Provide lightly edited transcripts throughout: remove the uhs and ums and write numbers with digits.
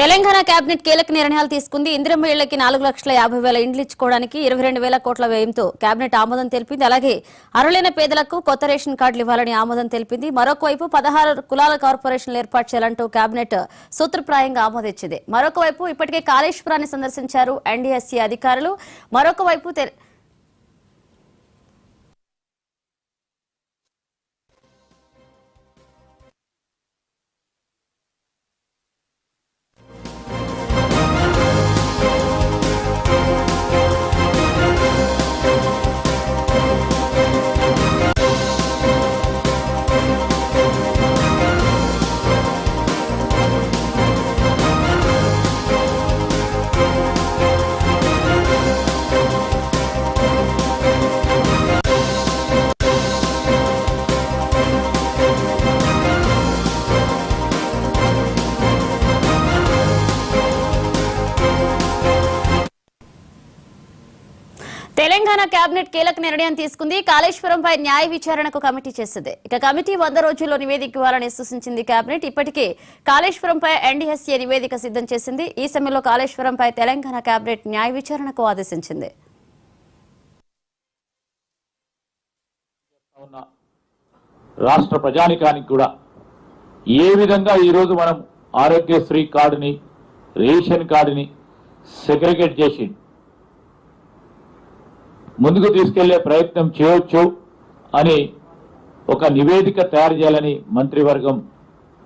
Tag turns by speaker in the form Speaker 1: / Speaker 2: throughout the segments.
Speaker 1: Telangana cabinet కీలక నిర్ణయాలు తీసుకుంది. ఇందిరమ్మ ఇళ్లకి 4,50,000 ఇండ్లు ఇచ్చుకోవడానికి 22,000 కోట్ల వ్యయంతో కేబినెట్ ఆమోదం తెలిపింది. అలాగే అర్హులైన పేదలకు కొత్త రేషన్ కార్డులు ఇవ్వాలని ఆమోదం తెలిపింది. మరొక వైపు 16 కులాల కార్పొరేషన్లు ఏర్పాటు చేయాలంటూ కేబినెట్ సూత్రప్రాయంగా ఆమోదించింది. మరొక వైపు ఇప్పటికే కాళేశ్వరాన్ని సందర్శించారు ఎన్డీఎస్సీ అధికారులు. మరొక వైపు తెలంగాణ కేబినెట్ కీలక నిర్ణయం తీసుకుంది. కాళేశ్వరంపై న్యాయ విచారణకు కమిటీ చేసింది. ఇక కమిటీ 100 రోజుల్లో నివేదిక ఇవ్వాలని సూచించింది. కేబినెట్ ఇప్పటికే కాళేశ్వరంపై ఎన్డీఎస్సీ నివేదిక సిద్ధం చేసింది. ఈ సమయంలో కాళేశ్వరంపై తెలంగాణ కేబినెట్ న్యాయ విచారణకు ఆదేశించింది.
Speaker 2: రాష్ట్ర ప్రజానికానికి కూడా ఏ విధంగా ఈరోజు మనం ఆరోగ్యశ్రీ కార్డుని రేషన్ కార్డుని సెగ్రిగేట్ చేసి ముందుకు తీసుకెళ్లే ప్రయత్నం చేయొచ్చు అని ఒక నివేదిక తయారు చేయాలని మంత్రివర్గం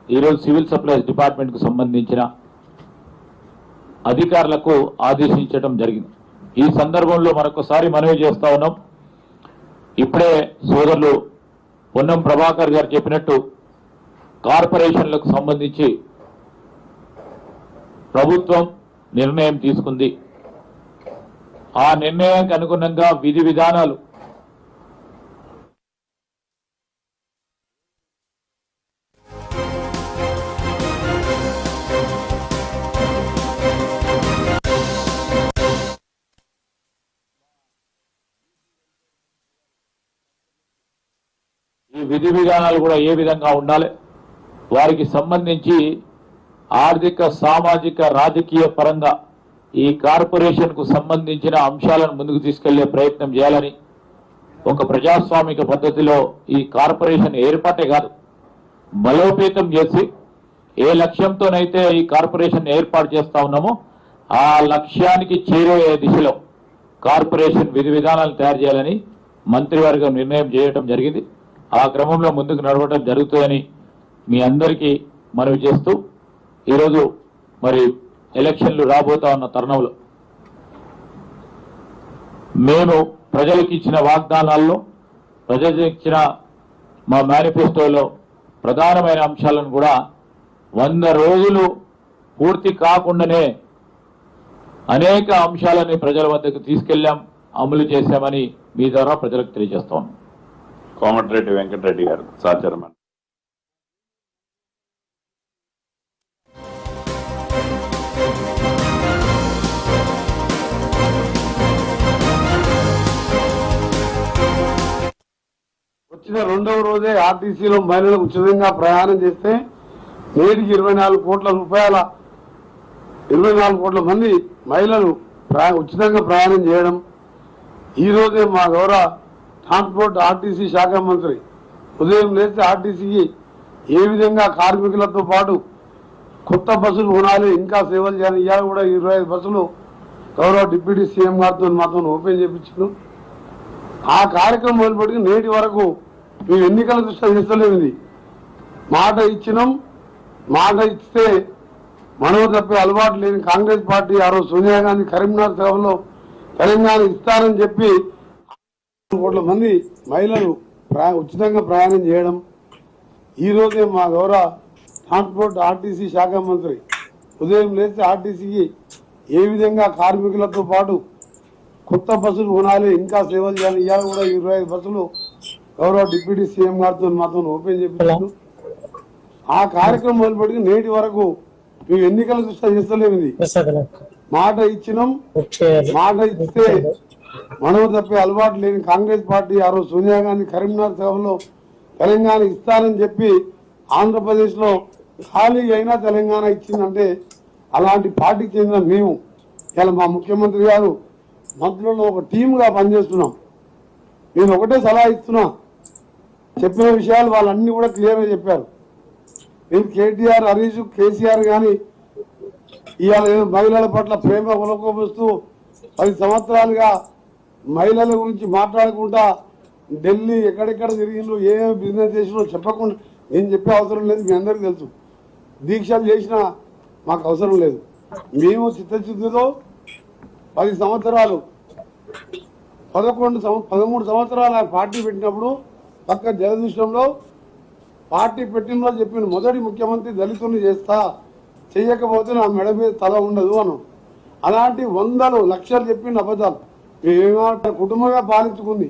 Speaker 2: ఈరోజు సివిల్ సప్లైస్ డిపార్ట్మెంట్కు సంబంధించిన అధికారులకు ఆదేశించడం జరిగింది. ఈ సందర్భంలో మరొకసారి మనవి చేస్తా ఉన్నాం. ఇప్పుడే సోదరులు పొన్నం ప్రభాకర్ గారు చెప్పినట్టు కార్పొరేషన్లకు సంబంధించి ప్రభుత్వం నిర్ణయం తీసుకుంది. ఆ నిర్ణయానికి అనుగుణంగా విధి విధానాలు ఈ విధి విధానాలు కూడా ఏ విధంగా ఉండాలి, వారికి సంబంధించి ఆర్థిక సామాజిక రాజకీయ పరంగా ఈ కార్పొరేషన్ కు సంబంధించిన అంశాలను ముందుకు తీసుకెళ్లే ప్రయత్నం చేయాలని ఒక ప్రజాస్వామిక పద్ధతిలో ఈ కార్పొరేషన్ ఏర్పాటే కాదు బలోపేతం చేసి ఏ లక్ష్యంతోనైతే ఈ కార్పొరేషన్ ఏర్పాటు చేస్తా ఉన్నామో ఆ లక్ష్యానికి చేరే దిశలో కార్పొరేషన్ విధి విధానాలు తయారు చేయాలని మంత్రివర్గం నిర్ణయం చేయడం జరిగింది. ఆ క్రమంలో ముందుకు నడవడం జరుగుతుందని మీ అందరికీ మనవి చేస్తూ ఈరోజు మరి ఎలక్షన్లు రాబోతా ఉన్న తరుణంలో మేము ప్రజలకు ఇచ్చిన వాగ్దానాల్లో ప్రజలకు ఇచ్చిన మా మేనిఫెస్టోలో ప్రధానమైన అంశాలను కూడా 100 రోజులు పూర్తి కాకుండానే అనేక అంశాలని ప్రజల వద్దకు తీసుకెళ్లాం, అమలు చేశామని మీ ద్వారా ప్రజలకు తెలియజేస్తా ఉన్నాం.
Speaker 3: కోమటిరెడ్డి వెంకటరెడ్డి గారు సహచరమని
Speaker 4: వచ్చిన రెండవ రోజే ఆర్టీసీలో మహిళలు ఉచితంగా ప్రయాణం చేస్తే నేటికి 24 కోట్ల రూపాయల 24 కోట్ల మంది మహిళలు ఉచితంగా ప్రయాణం చేయడం. ఈ రోజే మా గౌరవ ట్రాన్స్పోర్ట్ ఆర్టీసీ శాఖ మంత్రి ఉదయం లేస్తే ఆర్టీసీకి ఏ విధంగా కార్మికులతో పాటు కొత్త బస్సులు కొనాలి, ఇంకా సేవలు చేయాలి. ఇవాళ కూడా 25 బస్సులు గౌరవ డిప్యూటీ సీఎం గారితో మాతో ఓపెన్ చేయించారు. ఆ కార్యక్రమం మొదలుపెట్టి నేటి వరకు మేము ఎన్నికల దృష్ట్యా చేస్తలేనిది. మాట ఇచ్చినాం, మాట ఇస్తే మనవ తప్పే అలవాటు లేని కాంగ్రెస్ పార్టీ ఆ రోజు సోనియా గాంధీ కరీంనగర్ సభలో తెలంగాణ ఇస్తారని చెప్పి 100 కోట్ల మంది మహిళలు ఉచితంగా ప్రయాణం చేయడం. ఈ రోజే మా గౌరవ ట్రాన్స్పోర్ట్ ఆర్టీసీ శాఖ మంత్రి ఉదయం లేస్తే ఆర్టీసీకి ఏ విధంగా కార్మికులతో పాటు కొత్త బస్సులు కొనాలి, ఇంకా సేవలు చేయాలి. ఇవాళ కూడా 25 బస్సులు గౌరవ డిప్యూటీ సీఎం గారితో మాతో ఓపెన్ చేయించారు. ఆ కార్యక్రమం మొదలుపెట్టి నేటి వరకు మేము ఎన్నికల దృష్ట్యా చేస్తలేనిది. మాట ఇచ్చినాం, మాట ఇస్తే మనవ తప్పే అలవాటు లేని కాంగ్రెస్ పార్టీ ఆ రోజు సోనియా గాంధీ కరీంనగర్ సభలో తెలంగాణ ఇస్తారని చెప్పి ఆంధ్రప్రదేశ్ లో ఖాళీ అయినా తెలంగాణ ఇచ్చిందంటే అలాంటి పార్టీకి చెందిన మేము ఇలా మా ముఖ్యమంత్రి గారు మంత్రులను ఒక టీముగా పనిచేస్తున్నాం. నేను ఒకటే సలహా ఇస్తున్నా, చెప్పిన విషయాలు వాళ్ళన్నీ కూడా క్లియర్గా చెప్పారు. నేను కేటీఆర్, హరీష్, కేసీఆర్ కానీ ఇవాళ ఏదో మహిళల పట్ల ప్రేమ ఒలకోపిస్తూ 10 సంవత్సరాలుగా మహిళల గురించి మాట్లాడకుండా ఢిల్లీ ఎక్కడెక్కడ తిరిగిండ్రు, ఏ బిజినెస్ చేసినో చెప్పకుండా నేను చెప్పే అవసరం లేదు. మీ అందరికీ తెలుసు. దీక్షలు చేసినా మాకు అవసరం లేదు. మేము చిత్తశుద్ధితో 10 సంవత్సరాలు 13 సంవత్సరాలు ఆయన పార్టీ పెట్టినప్పుడు పక్క జలదృశ్యంలో పార్టీ పెట్టినలో చెప్పిన మొదటి ముఖ్యమంత్రి దళితుల్ని చేస్తా, చెయ్యకపోతే నా మెడ మీద తల ఉండదు అన్నాడు. అలాంటి వందలు లక్షలు చెప్పిన అబద్ధాలు. మేమేమంటే కుటుంబమే పాలించుకుంది.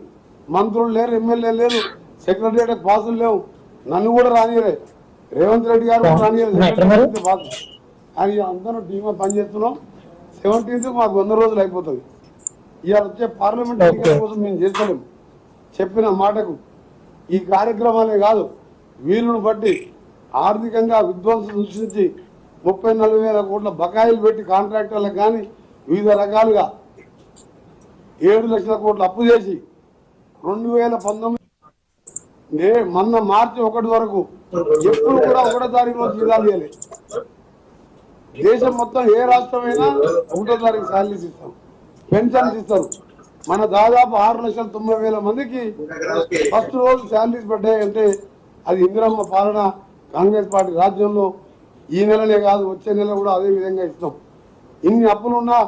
Speaker 4: మంత్రులు లేరు, ఎమ్మెల్యే లేరు, సెక్రటరియట్ పాసులు లేవు. నన్ను కూడా రానియలే, రేవంత్ రెడ్డి గారు కూడా రానియలేదు పాసు. అని అందరూ టీమ్ పనిచేస్తున్నాం. 17th మాకు 100 రోజులు అయిపోతుంది. ఇవాళ వచ్చే పార్లమెంట్ ఎన్నికల కోసం మేము చేస్తలేము. చెప్పిన మాటకు ఈ కార్యక్రమాలే కాదు, వీలును బట్టి ఆర్థికంగా విధ్వంసం సృష్టించి 30-40 వేల కోట్ల బకాయిలు పెట్టి కాంట్రాక్టర్లకు కానీ వివిధ రకాలుగా 7 లక్షల కోట్లు అప్పు చేసి 2019 మొన్న మార్చి 1 వరకు ఎప్పుడు కూడా 1వ తారీఖులో జీతాలు ఇవ్వాలి. దేశం మొత్తం ఏ రాష్ట్రమైనా 1వ తారీఖు శాలరీస్ ఇస్తాం, పెన్షన్స్ ఇస్తారు. మన దాదాపు 6,90,000 మందికి ఫస్ట్ రోజు శాలరీస్ పడ్డాయంటే అది ఇందిరమ్మ పాలన, కాంగ్రెస్ పార్టీ రాజ్యంలో. ఈ నెలనే కాదు, వచ్చే నెల కూడా అదే విధంగా ఇస్తాం. ఇన్ని అప్పులున్నా